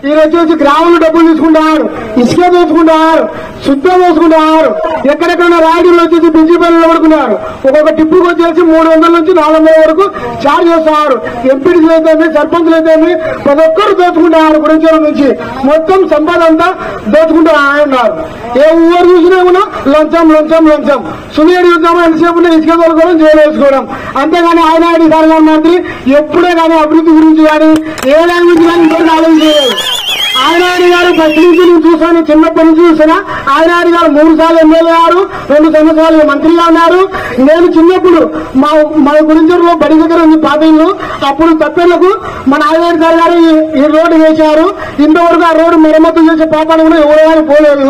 ఈయన వచ్చేసి గ్రామంలో డబ్బులు తీసుకుంటున్నారు, ఇసుక దోచుకుంటున్నారు, శుద్ధం దోచుకుంటున్నారు, ఎక్కడెక్కడ రాయడీలు వచ్చేసి ప్రిన్సిపల్ పడుకున్నారు. ఒక్కొక్క టిప్పుకి వచ్చేసి 300 నుంచి 400 వరకు చార్జ్ చేస్తున్నారు. ఎంపీడీలు అయితే సర్పంచులు అయితే ప్రతి ఒక్కరు దోచుకుంటున్నారు. గురించడం నుంచి మొత్తం సంపద అంతా దోచుకుంటూ ఉన్నారు. ఏ ఊరు చూసినా కూడా లంచం లంచం లంచం. సునీడు యుద్ధం ఎంతసేపు ఇసుక తోలుకోవడం, జైలు వేసుకోవడం. అంతేగాని ఆయన సార్ గారు మాత్రం ఎప్పుడే కానీ అభివృద్ధి గురించి కానీ ఏ లాంగ్వేజ్ కానీ ఇంతవరకు ఆలోచించలేదు. ఆయన గారు ఫస్ట్ నుంచి నేను చూసాను, చిన్నప్పటి నుంచి చూసినా. ఆయన గారు 3 సార్లు ఎమ్మెల్యే గారు, 2 సంవత్సరాలు మంత్రిగా ఉన్నారు. నేను చిన్నప్పుడు మా గురించలో బడి దగ్గర ఉంది పాత ఇల్లు. అప్పుడు తప్పేళ్లకు మన ఆయన సార్ గారు ఈ రోడ్డు వేశారు. ఇంతవరకు ఆ రోడ్డు మరమ్మతు చేసే పాపాన్ని కూడా ఎవరు కానీ పోలేదు.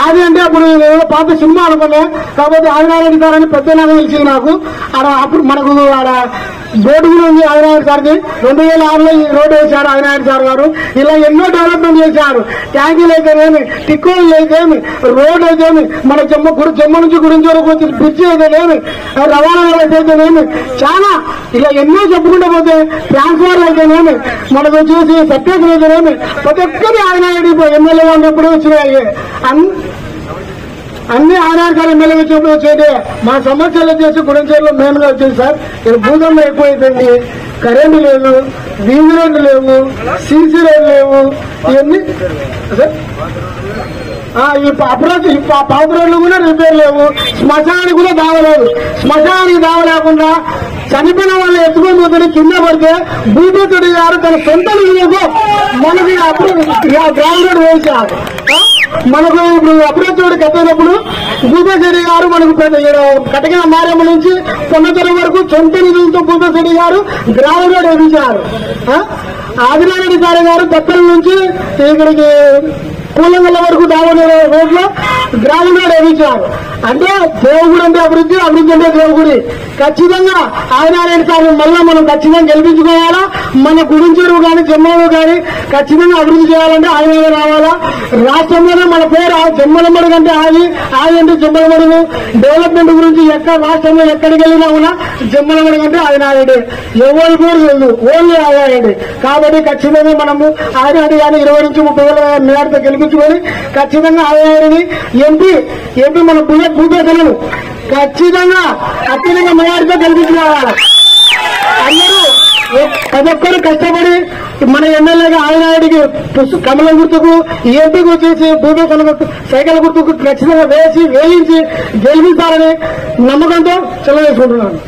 అది అంటే అప్పుడు పాత సినిమా అనుకున్నా. కాబట్టి ఆయన సార్ అని పెద్ద నాకు తెలిసింది నాకు. అప్పుడు మనకు ఆడ రోడ్డు కూడా ఉంది. ఆయన సార్కి 2006లో ఈ రోడ్డు వేశారు ఆయన సార్ గారు. ఇలా ఎన్నో డెవలప్మెంట్ చేశారు. ట్యాంకీలు అయితేనేమి, టిక్కోలు అయితేమి, రోడ్డు అయితేమి, మన జమ్మ నుంచి గురించి వరకు వచ్చి బ్రిడ్జి అయితేనేమి, రవాణా అయితేనేమి, చాలా ఇలా ఎన్నో చెప్పుకుంటూ పోతే ట్రాన్స్ఫార్మర్ అయితేనేమి, మనకు వచ్చేసి సత్యాగ్రహం అయితేనేమి, ప్రతి ఒక్కరి ఆయన ఎమ్మెల్యేగా ఉన్నప్పుడు వచ్చినాయి. అన్ని ఆధార్ ఎమ్మెల్యే వచ్చినప్పుడు వచ్చేది. మా సమస్యలు వచ్చేసి గురించేరులో మెయిన్ గా వచ్చేది సార్, ఇక్కడ భూగంలో ఎక్కువైపోయింది. కరెంటు లేదు, వీధి రోడ్లు లేవు, సీసీ రోడ్లు లేవు. ఇవన్నీ పాత రోడ్లు కూడా రిపేర్ లేవు. శ్మశానానికి కూడా దావలేదు. శ్మశానానికి దావ లేకుండా చనిపోయిన వాళ్ళు ఎత్తుకొని పోతే కింద పడితే భూపతుడి గారు తన సొంత నిధులకు మనకి అప్పుడు గ్రామ రోడ్డు వేశారు. మనకు ఇప్పుడు అప్రోచోడు కట్టినప్పుడు భూపేశెడ్డి గారు మనకు కటకిన మారేమ్మ నుంచి పొన్నతర వరకు సొంత నిధులతో భూపేశెడ్డి గారు గ్రామ రోడ్డు వేయించారు. ఆదినారెడ్డి సార్ గారు తప్పల నుంచి ఇక్కడికి పూలంగల్ల వరకు దావనగర్ రోడ్లో గ్రామ రోడ్డు వేయించారు. అంటే దేవుడు అంటే అభివృద్ధి, అభివృద్ధి అంటే దేవుడి. ఖచ్చితంగా ఆదినారెడ్డి సార్ మళ్ళా మనం ఖచ్చితంగా గెలిపించుకోవాలా. మన గురించెరువు కానీ జమ్మలు కానీ ఖచ్చితంగా అభివృద్ధి చేయాలంటే ఆయన రావాలా. రాష్ట్రంలోనే మన పేరు జమ్మలమడుగు కంటే ఆది అంటే జమ్మలమడుగు. డెవలప్మెంట్ గురించి రాష్ట్రంలో ఎక్కడికి వెళ్ళినా కూడా జమ్మలమడుగు అంటే ఆదినారెడ్డి. ఎవరి పేరు లేదు, ఓన్లీ ఆదినారెడ్డి. కాబట్టి ఖచ్చితంగా మనము ఆదినారెడ్డి కానీ 20 నుంచి 30,000 మేరతో గెలిపించుకొని ఖచ్చితంగా ఆదినారెడ్డిని ఎంపీ మన భూపేశలను ఖచ్చితంగా అత్యధిక మేరతో గెలిపించుకోవాలి. అందరూ ప్రతి ఒక్కరు కష్టపడి మన ఎమ్మెల్యేగా ఆదినారెడ్డికి కమలం గుర్తుకు, ఎంపీకి వచ్చేసి భూపేశల సైకిల్ గుర్తుకు ఖచ్చితంగా వేయించి గెలిపిస్తారని నమ్మకంతో సెలవు చేసుకుంటున్నాను.